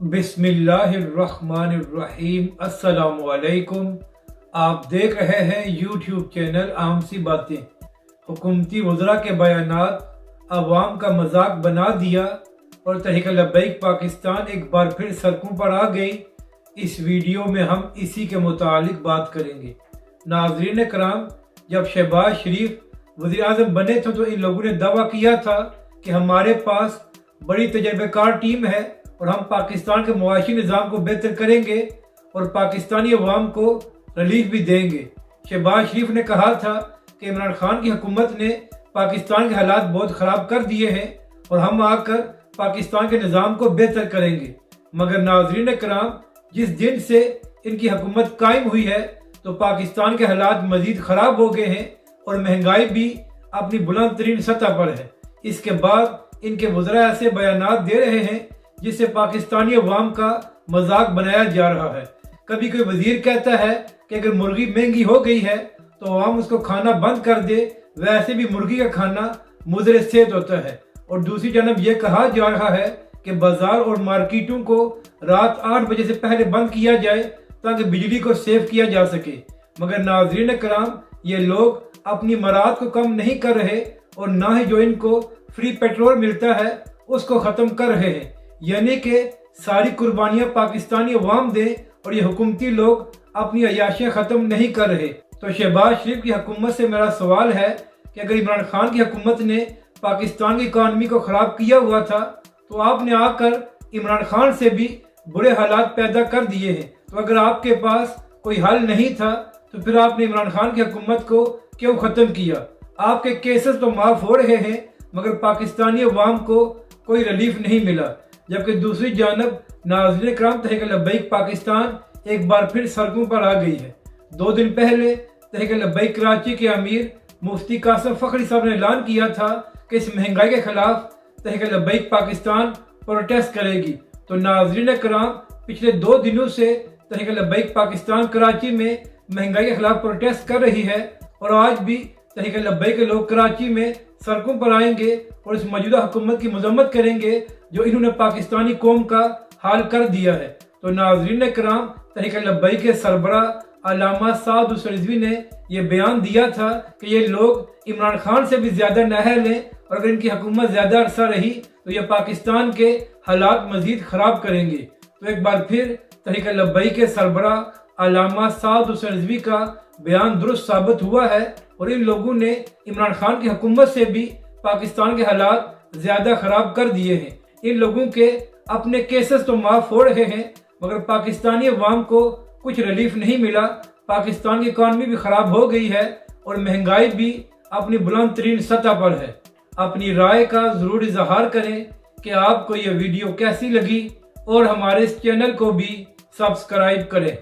बिस्मिल्लाहिर्रहमानिर्रहीम। अस्सलामुअलैकुम। आप देख रहे हैं यूट्यूब चैनल आम सी बातें। हुकूमती वज़रा के बयानात अवाम का मजाक बना दिया और तहरीक लब्बैक पाकिस्तान एक बार फिर सड़कों पर आ गई। इस वीडियो में हम इसी के मुतालिक बात करेंगे। नाज़रीन कराम, जब शहबाज शरीफ वज़ीर आज़म बने थे तो इन लोगों ने दावा किया था कि हमारे पास बड़ी तजर्बेकार टीम है और हम पाकिस्तान के मुआशी निज़ाम को बेहतर करेंगे और पाकिस्तानी अवाम को रिलीफ भी देंगे। शहबाज शरीफ ने कहा था कि इमरान खान की हुकूमत ने पाकिस्तान के हालात बहुत ख़राब कर दिए हैं और हम आकर पाकिस्तान के निज़ाम को बेहतर करेंगे। मगर नाज़रीन कराम, जिस दिन से इनकी हुकूमत कायम हुई है तो पाकिस्तान के हालात मज़ीद ख़राब हो गए हैं और महंगाई भी अपनी बुलंद तरीन सतह पर है। इसके बाद इनके वज़रा ऐसे बयानात दे रहे हैं जिससे पाकिस्तानी अवाम का मजाक बनाया जा रहा है। कभी कोई वजीर कहता है कि अगर मुर्गी महंगी हो गई है तो अवाम उसको खाना बंद कर दे, वैसे भी मुर्गी का खाना मुज़र सेहत होता है। और दूसरी जानब यह कहा जा रहा है कि बाजार और मार्केटों को रात 8 बजे से पहले बंद किया जाए ताकि बिजली को सेव किया जा सके। मगर नाज़रीन कराम, ये लोग अपनी मराद को कम नहीं कर रहे और ना ही जो इनको फ्री पेट्रोल मिलता है उसको ख़त्म कर रहे हैं। यानी कि सारी कुर्बानियां पाकिस्तानी अवाम दे और ये हुकूमती लोग अपनी अयाशियां ख़त्म नहीं कर रहे। तो शहबाज शरीफ की हुकूमत से मेरा सवाल है कि अगर इमरान खान की हुकूमत ने पाकिस्तान की इकॉनमी को ख़राब किया हुआ था तो आपने आकर इमरान खान से भी बुरे हालात पैदा कर दिए हैं। तो अगर आपके पास कोई हल नहीं था तो फिर आपने इमरान खान की हुकूमत को क्यों ख़त्म किया? आपके केसेस तो माफ़ हो रहे हैं मगर पाकिस्तानी अवाम को कोई रिलीफ नहीं मिला। जबकि दूसरी जानब नाज़रीन कराम, तहरीक लब्बैक पाकिस्तान एक बार फिर सड़कों पर आ गई है। 2 दिन पहले तहरीक लब्बैक कराची के अमीर मुफ्ती कासिम फ़खरी साहब ने ऐलान किया था कि इस महंगाई के खिलाफ तहरीक लब्बैक पाकिस्तान प्रोटेस्ट करेगी। तो नाज़रीन कराम, पिछले 2 दिनों से तहरीक लब्बैक पाकिस्तान कराची में महंगाई के खिलाफ प्रोटेस्ट कर रही है और आज भी तहरीक लब्बैक के लोग कराची में सड़कों पर आएंगे और इस मौजूदा हुकूमत की मजम्मत करेंगे जो इन्होंने पाकिस्तानी कौम का हाल कर दिया है। तो नाज़रीन कराम, तहरीक लब्बैक के सरबराह अल्लामा साद हुसैन रिजवी ने यह बयान दिया था कि ये लोग इमरान खान से भी ज़्यादा नहल हैं और अगर इनकी हुकूमत ज़्यादा अरसा रही तो ये पाकिस्तान के हालात मज़ीद ख़राब करेंगे। तो एक बार फिर तहरीक लब्बैक के सरबराह अल्लामा साद हुसैन रिजवी का बयान दुरुस्त साबित हुआ है और इन लोगों ने इमरान खान की हुकूमत से भी पाकिस्तान के हालात ज़्यादा ख़राब कर दिए हैं। इन लोगों के अपने केसेस तो माफ़ हो रहे हैं मगर पाकिस्तानी अवाम को कुछ रिलीफ नहीं मिला। पाकिस्तान की इकॉनमी भी ख़राब हो गई है और महंगाई भी अपनी बुलंद तरीन सतह पर है। अपनी राय का ज़रूर इजहार करें कि आपको यह वीडियो कैसी लगी और हमारे इस चैनल को भी सब्सक्राइब करें।